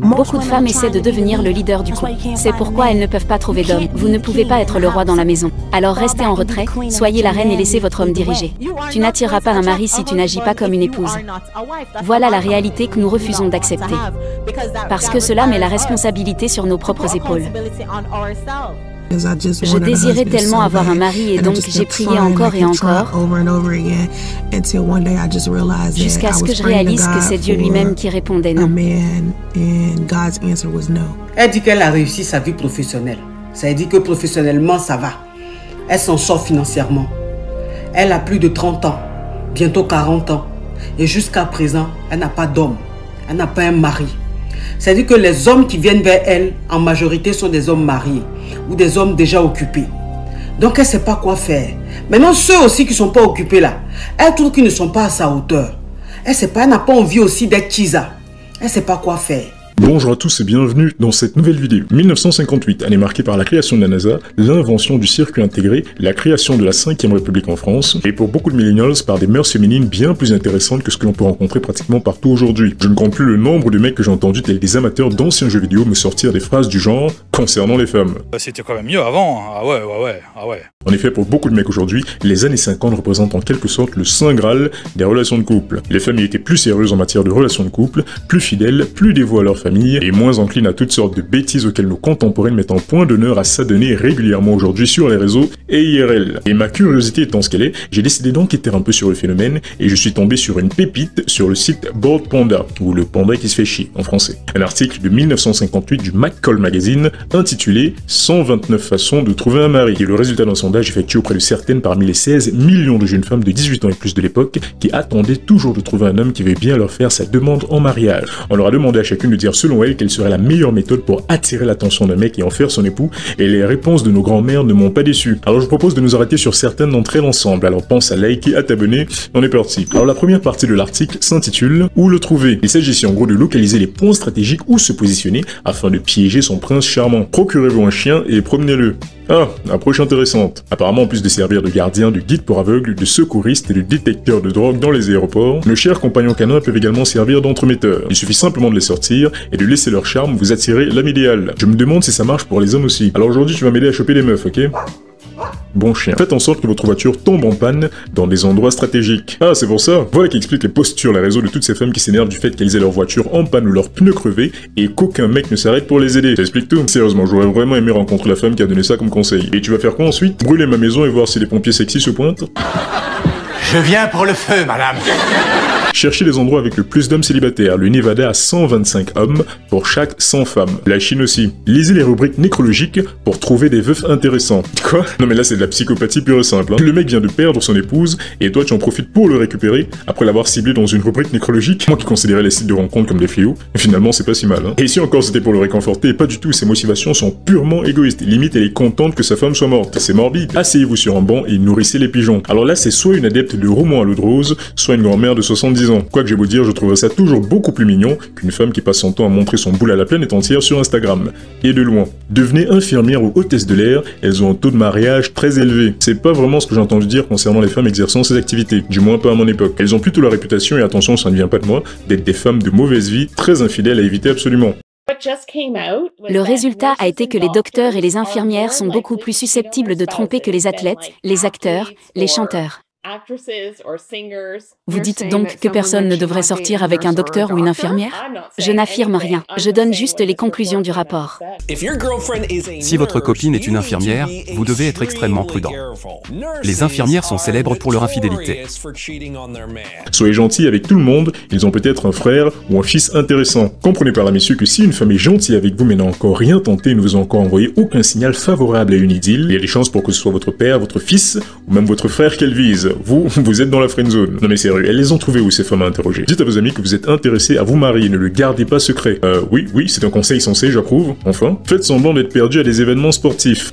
Beaucoup de femmes essaient de devenir le leader du couple. C'est pourquoi elles ne peuvent pas trouver d'homme. Vous ne pouvez pas être le roi dans la maison. Alors restez en retrait, soyez la reine et laissez votre homme diriger. Tu n'attireras pas un mari si tu n'agis pas comme une épouse. Voilà la réalité que nous refusons d'accepter. Parce que cela met la responsabilité sur nos propres épaules. Je désirais tellement avoir un mari et donc j'ai prié encore et encore jusqu'à ce que je réalise que c'est Dieu lui-même qui répondait non. Elle dit qu'elle a réussi sa vie professionnelle. Ça veut dire que professionnellement ça va. Elle s'en sort financièrement. Elle a plus de 30 ans, bientôt 40 ans. Et jusqu'à présent, elle n'a pas d'homme. Elle n'a pas un mari. C'est-à-dire que les hommes qui viennent vers elle, en majorité, sont des hommes mariés ou des hommes déjà occupés. Donc, elle ne sait pas quoi faire. Maintenant, ceux aussi qui ne sont pas occupés là, elle trouve qu'ils ne sont pas à sa hauteur. Elle sait pas, elle n'a pas envie aussi d'être Kisa. Elle ne sait pas quoi faire. Bonjour à tous et bienvenue dans cette nouvelle vidéo. 1958, année marquée par la création de la NASA, l'invention du circuit intégré, la création de la 5e République en France, et pour beaucoup de millennials par des mœurs féminines bien plus intéressantes que ce que l'on peut rencontrer pratiquement partout aujourd'hui. Je ne compte plus le nombre de mecs que j'ai entendus tels des amateurs d'anciens jeux vidéo me sortir des phrases du genre concernant les femmes. C'était quand même mieux avant, hein. Ah ouais. En effet, pour beaucoup de mecs aujourd'hui, les années 50 représentent en quelque sorte le saint graal des relations de couple. Les femmes y étaient plus sérieuses en matière de relations de couple, plus fidèles, plus dévouées à leur famille, et moins enclines à toutes sortes de bêtises auxquelles nos contemporaines mettent en point d'honneur à s'adonner régulièrement aujourd'hui sur les réseaux et IRL. Et ma curiosité étant ce qu'elle est, j'ai décidé d'enquêter un peu sur le phénomène, et je suis tombé sur une pépite sur le site Bored Panda, ou le panda qui se fait chier en français. Un article de 1958 du McCall Magazine, intitulé « 129 façons de trouver un mari », qui est le résultat d'un sondage effectué auprès de certaines parmi les 16 millions de jeunes femmes de 18 ans et plus de l'époque, qui attendaient toujours de trouver un homme qui veut bien leur faire sa demande en mariage. On leur a demandé à chacune de dire selon elle quelle serait la meilleure méthode pour attirer l'attention d'un mec et en faire son époux, et les réponses de nos grands-mères ne m'ont pas déçu. Alors je vous propose de nous arrêter sur certaines d'entre elles ensemble, alors pense à liker, à t'abonner, on est parti. Alors la première partie de l'article s'intitule « Où le trouver ?» Il s'agit ici en gros de localiser les points stratégiques où se positionner afin de piéger son prince charmant. Procurez-vous un chien et promenez-le. Ah, approche intéressante. Apparemment, en plus de servir de gardien, de guide pour aveugles, de secouriste et de détecteur de drogue dans les aéroports, nos chers compagnons canins peuvent également servir d'entremetteurs. Il suffit simplement de les sortir et de laisser leur charme vous attirer l'âme idéale. Je me demande si ça marche pour les hommes aussi. Alors aujourd'hui, tu vas m'aider à choper les meufs, ok ? Bon chien. Faites en sorte que votre voiture tombe en panne dans des endroits stratégiques. Ah, c'est pour ça. Voilà qui explique les postures, les réseaux de toutes ces femmes qui s'énervent du fait qu'elles aient leur voiture en panne ou leurs pneus crevés et qu'aucun mec ne s'arrête pour les aider. Ça explique tout. Sérieusement, j'aurais vraiment aimé rencontrer la femme qui a donné ça comme conseil. Et tu vas faire quoi ensuite? Brûler ma maison et voir si les pompiers sexy se pointent? Je viens pour le feu, madame. Cherchez les endroits avec le plus d'hommes célibataires. Le Nevada a 125 hommes pour chaque 100 femmes. La Chine aussi. Lisez les rubriques nécrologiques pour trouver des veufs intéressants. Quoi? Non mais là c'est de la psychopathie pure et simple. Hein. Le mec vient de perdre son épouse et toi tu en profites pour le récupérer après l'avoir ciblé dans une rubrique nécrologique. Moi qui considérais les sites de rencontres comme des fléaux, finalement c'est pas si mal. Hein. Et ici encore c'était pour le réconforter, pas du tout. Ses motivations sont purement égoïstes. Limite elle est contente que sa femme soit morte. C'est morbide. Asseyez-vous sur un banc et nourrissez les pigeons. Alors là c'est soit une adepte de romans à l'eau de rose, soit une grand-mère de 70 ans. Quoi que j'ai beau dire, je trouverais ça toujours beaucoup plus mignon qu'une femme qui passe son temps à montrer son boule à la planète entière sur Instagram. Et de loin. Devenez infirmière ou hôtesse de l'air, elles ont un taux de mariage très élevé. C'est pas vraiment ce que j'ai entendu dire concernant les femmes exerçant ces activités, du moins pas à mon époque. Elles ont plutôt la réputation, et attention ça ne vient pas de moi, d'être des femmes de mauvaise vie, très infidèles à éviter absolument. Le résultat a été que les docteurs et les infirmières sont beaucoup plus susceptibles de tromper que les athlètes, les acteurs, les chanteurs. Vous dites donc que personne ne devrait sortir avec un docteur ou une infirmière? Je n'affirme rien, je donne juste les conclusions du rapport. Si votre copine est une infirmière, vous devez être extrêmement prudent. Les infirmières sont célèbres pour leur infidélité. Soyez gentils avec tout le monde, ils ont peut-être un frère ou un fils intéressant. Comprenez par là messieurs que si une femme est gentille avec vous mais n'a encore rien tenté et ne vous a encore envoyé aucun signal favorable à une idylle, il y a des chances pour que ce soit votre père, votre fils ou même votre frère qu'elle vise. Vous êtes dans la friendzone. Non mais sérieux, elles les ont trouvées où ces femmes à interroger? Dites à vos amis que vous êtes intéressés à vous marier, ne le gardez pas secret. Oui, c'est un conseil sensé, j'approuve. Enfin, faites semblant d'être perdu à des événements sportifs.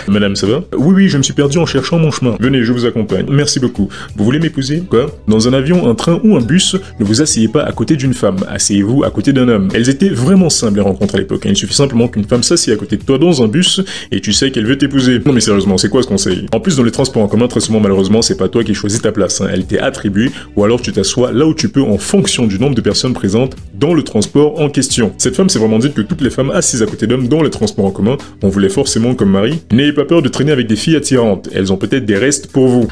Madame, ça va? Oui, je me suis perdu en cherchant mon chemin. Venez, je vous accompagne. Merci beaucoup. Vous voulez m'épouser? Quoi? Dans un avion, un train ou un bus, ne vous asseyez pas à côté d'une femme, asseyez-vous à côté d'un homme. Elles étaient vraiment simples les rencontres à l'époque. Il suffit simplement qu'une femme s'assied à côté de toi dans un bus et tu sais qu'elle veut t'épouser. Non mais sérieusement, c'est quoi ce conseil? En plus, dans les transports en commun, très souvent malheureusement, c'est pas toi qui choisis ta place, hein. Elle t'est attribuée, ou alors tu t'assois là où tu peux en fonction du nombre de personnes présentes dans le transport en question. Cette femme s'est vraiment dit que toutes les femmes assises à côté d'hommes dans les transports en commun, on voulait forcément comme mari. N'ayez pas peur de traîner avec des filles attirantes, elles ont peut-être des restes pour vous.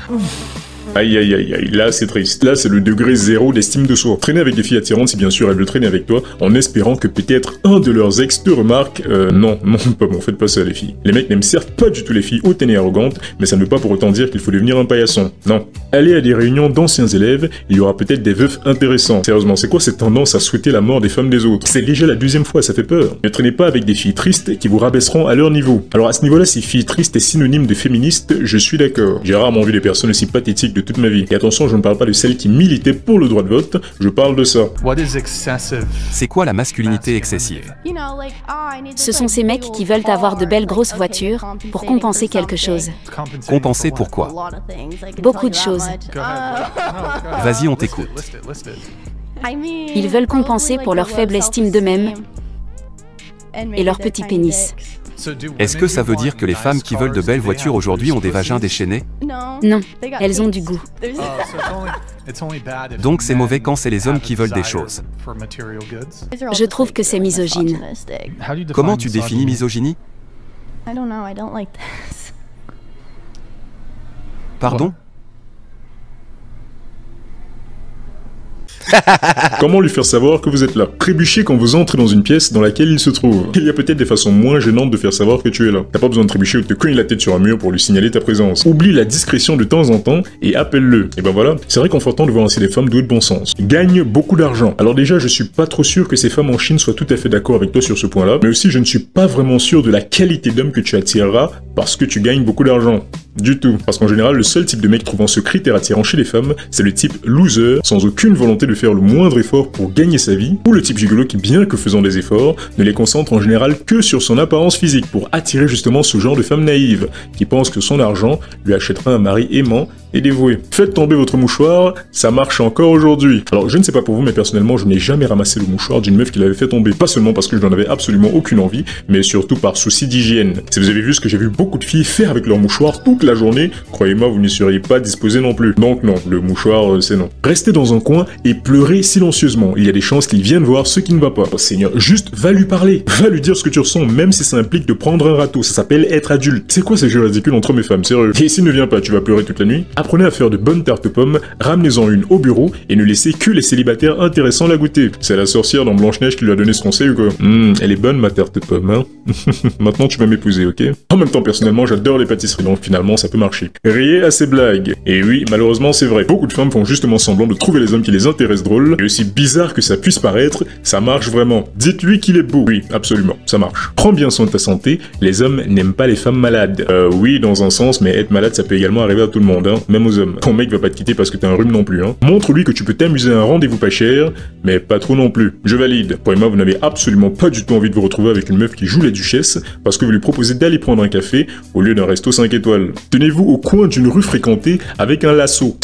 Aïe aïe aïe aïe, là c'est triste. Là c'est le degré zéro d'estime de soi. Traîner avec des filles attirantes, si bien sûr elles veulent traîner avec toi, en espérant que peut-être un de leurs ex te remarque. Non, pas bon, faites pas ça les filles. Les mecs n'aiment certes pas du tout les filles hautaines et arrogantes, mais ça ne veut pas pour autant dire qu'il faut devenir un paillasson. Non. Allez à des réunions d'anciens élèves, il y aura peut-être des veufs intéressants. Sérieusement, c'est quoi cette tendance à souhaiter la mort des femmes des autres? C'est déjà la deuxième fois, ça fait peur. Ne traînez pas avec des filles tristes qui vous rabaisseront à leur niveau. Alors à ce niveau-là, si fille triste est synonyme de féministe, je suis d'accord. J'ai rarement vu des personnes aussi pathétiques de toute ma vie. Et attention, je ne parle pas de celles qui militaient pour le droit de vote, je parle de ça. C'est quoi la masculinité excessive? Ce sont ces mecs qui veulent avoir de belles grosses voitures pour compenser quelque chose. Compenser pourquoi? Beaucoup de choses. Vas-y, on t'écoute. Ils veulent compenser pour leur faible estime d'eux-mêmes et leur petit pénis. Est-ce que ça veut dire que les femmes qui veulent de belles voitures aujourd'hui ont des vagins déchaînés? Non, elles ont du goût. Donc c'est mauvais quand c'est les hommes qui veulent des choses. Je trouve que c'est misogyne. Comment tu définis misogynie? Pardon? Comment lui faire savoir que vous êtes là? Trébuchez quand vous entrez dans une pièce dans laquelle il se trouve. Il y a peut-être des façons moins gênantes de faire savoir que tu es là. T'as pas besoin de trébucher ou de te cogner la tête sur un mur pour lui signaler ta présence. Oublie la discrétion de temps en temps et appelle-le. Et ben voilà, c'est réconfortant de voir ainsi des femmes douées de bon sens. Gagne beaucoup d'argent. Alors déjà, je suis pas trop sûr que ces femmes en Chine soient tout à fait d'accord avec toi sur ce point-là, mais aussi je ne suis pas vraiment sûr de la qualité d'homme que tu attireras parce que tu gagnes beaucoup d'argent. Du tout. Parce qu'en général, le seul type de mec trouvant ce critère attirant chez les femmes, c'est le type loser, sans aucune volonté de faire le moindre effort pour gagner sa vie, ou le type gigolo qui, bien que faisant des efforts, ne les concentre en général que sur son apparence physique, pour attirer justement ce genre de femme naïve, qui pense que son argent lui achètera un mari aimant et dévoué. Faites tomber votre mouchoir, ça marche encore aujourd'hui. Alors je ne sais pas pour vous, mais personnellement, je n'ai jamais ramassé le mouchoir d'une meuf qui l'avait fait tomber. Pas seulement parce que je n'en avais absolument aucune envie, mais surtout par souci d'hygiène. Si vous avez vu ce que j'ai vu beaucoup de filles faire avec leur mouchoir toute la journée, croyez-moi, vous n'y seriez pas disposé non plus. Donc non, le mouchoir, c'est non. Restez dans un coin et pleurez silencieusement. Il y a des chances qu'il vienne voir ce qui ne va pas. Oh, Seigneur, juste va lui parler. Va lui dire ce que tu ressens, même si ça implique de prendre un râteau. Ça s'appelle être adulte. C'est quoi ces jeux ridicules entre mes femmes, sérieux? Et s'il ne vient pas, tu vas pleurer toute la nuit? Apprenez à faire de bonnes tartes aux pommes, ramenez-en une au bureau et ne laissez que les célibataires intéressants la goûter. C'est la sorcière dans Blanche-Neige qui lui a donné ce conseil ou quoi? Elle est bonne ma tarte aux pommes, hein? Maintenant tu vas m'épouser, ok? En même temps, personnellement, j'adore les pâtisseries, donc finalement ça peut marcher. Riez à ces blagues. Et oui, malheureusement c'est vrai. Beaucoup de femmes font justement semblant de trouver les hommes qui les intéressent drôles, et aussi bizarre que ça puisse paraître, ça marche vraiment. Dites-lui qu'il est beau. Oui, absolument, ça marche. Prends bien soin de ta santé, les hommes n'aiment pas les femmes malades. Oui, dans un sens, mais être malade ça peut également arriver à tout le monde, hein, même aux hommes. Ton mec va pas te quitter parce que t'as un rhume non plus, hein. Montre-lui que tu peux t'amuser à un rendez-vous pas cher, mais pas trop non plus. Je valide. Pour Emma, vous n'avez absolument pas du tout envie de vous retrouver avec une meuf qui joue la duchesse parce que vous lui proposez d'aller prendre un café au lieu d'un resto 5 étoiles. Tenez-vous au coin d'une rue fréquentée avec un lasso.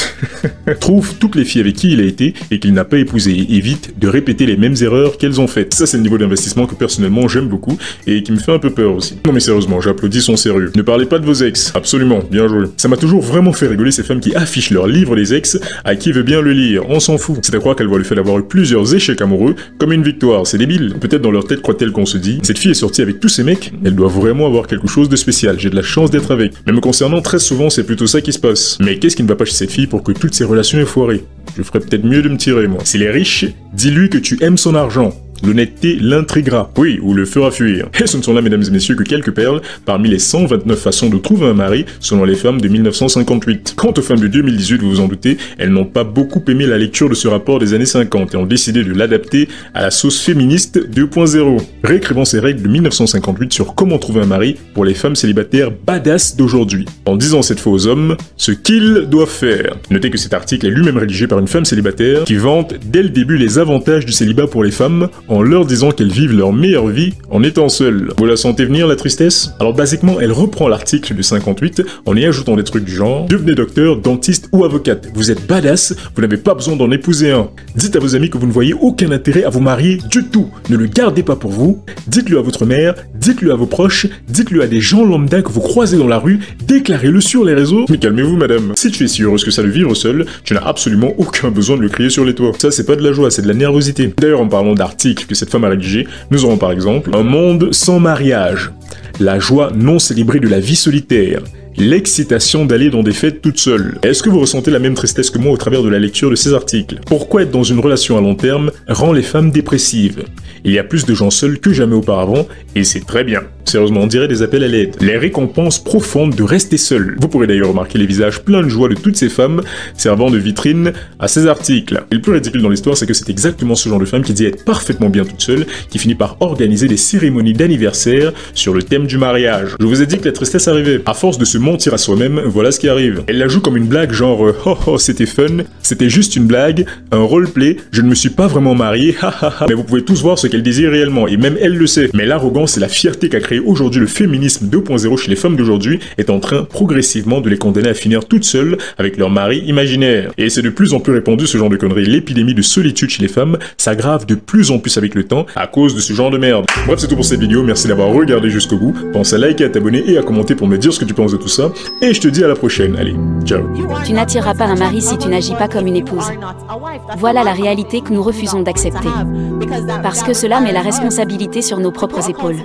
Trouve toutes les filles avec qui il a été et qu'il n'a pas épousé et évite de répéter les mêmes erreurs qu'elles ont faites. Ça, c'est le niveau d'investissement que personnellement j'aime beaucoup et qui me fait un peu peur aussi. Non mais sérieusement, j'applaudis son sérieux. Ne parlez pas de vos ex. Absolument, bien joué. Ça m'a toujours vraiment fait rigoler ces femmes qui affichent leur livre les ex à qui veut bien le lire. On s'en fout. C'est à croire qu'elles voient le fait d'avoir eu plusieurs échecs amoureux comme une victoire. C'est débile. Peut-être dans leur tête croient-elles qu'on se dit cette fille est sortie avec tous ces mecs, elle doit vraiment avoir quelque chose de spécial. J'ai de la chance d'être avec. Mais me concernant, très souvent, c'est plutôt ça qui se passe. Mais qu'est-ce qui ne va pas chez cette fille pour que toutes ces relations aient foiré? Je ferais peut-être mieux de me tirer, moi. S'il est riche, dis-lui que tu aimes son argent. L'honnêteté l'intriguera, oui, ou le fera fuir. Et ce ne sont là, mesdames et messieurs, que quelques perles parmi les 129 façons de trouver un mari selon les femmes de 1958. Quant aux femmes de 2018, vous vous en doutez, elles n'ont pas beaucoup aimé la lecture de ce rapport des années 50 et ont décidé de l'adapter à la sauce féministe 2.0, réécrivant ces règles de 1958 sur comment trouver un mari pour les femmes célibataires badass d'aujourd'hui, en disant cette fois aux hommes ce qu'ils doivent faire. Notez que cet article est lui-même rédigé par une femme célibataire qui vante dès le début les avantages du célibat pour les femmes en leur disant qu'elles vivent leur meilleure vie en étant seules. Vous la sentez venir, la tristesse? Alors basiquement, elle reprend l'article de 58 en y ajoutant des trucs du genre « Devenez docteur, dentiste ou avocate. Vous êtes badass, vous n'avez pas besoin d'en épouser un. Dites à vos amis que vous ne voyez aucun intérêt à vous marier du tout. Ne le gardez pas pour vous. Dites-le à votre mère. dites-le à vos proches, dites-le à des gens lambda que vous croisez dans la rue, déclarez-le sur les réseaux. Mais calmez-vous madame, si tu es si heureuse que ça de vivre seul, tu n'as absolument aucun besoin de le crier sur les toits. Ça c'est pas de la joie, c'est de la nervosité. D'ailleurs en parlant d'articles que cette femme a rédigés, nous aurons par exemple un monde sans mariage, la joie non célébrée de la vie solitaire, l'excitation d'aller dans des fêtes toute seule. Est-ce que vous ressentez la même tristesse que moi au travers de la lecture de ces articles? Pourquoi être dans une relation à long terme rend les femmes dépressives? Il y a plus de gens seuls que jamais auparavant, et c'est très bien. Sérieusement, on dirait des appels à l'aide. Les récompenses profondes de rester seul. Vous pourrez d'ailleurs remarquer les visages pleins de joie de toutes ces femmes servant de vitrine à ces articles. Et le plus ridicule dans l'histoire, c'est que c'est exactement ce genre de femme qui dit être parfaitement bien toute seule, qui finit par organiser des cérémonies d'anniversaire sur le thème du mariage. Je vous ai dit que la tristesse arrivait. À force de se mentir à soi-même, voilà ce qui arrive. Elle la joue comme une blague genre oh oh c'était fun, c'était juste une blague, un roleplay, je ne me suis pas vraiment marié, hahaha. Mais vous pouvez tous voir ce qu'elle désire réellement, et même elle le sait. Mais l'arrogance et la fierté qu'a créé aujourd'hui le féminisme 2.0 chez les femmes d'aujourd'hui est en train progressivement de les condamner à finir toutes seules avec leur mari imaginaire. Et c'est de plus en plus répandu ce genre de conneries. L'épidémie de solitude chez les femmes s'aggrave de plus en plus avec le temps à cause de ce genre de merde. Bref, c'est tout pour cette vidéo, merci d'avoir regardé jusqu'au bout. Pense à liker, à t'abonner et à commenter pour me dire ce que tu penses de tout ça. Et je te dis à la prochaine, allez, ciao. Tu n'attireras pas un mari si tu n'agis pas comme une épouse. Voilà la réalité que nous refusons d'accepter. Parce que cela met la responsabilité sur nos propres épaules.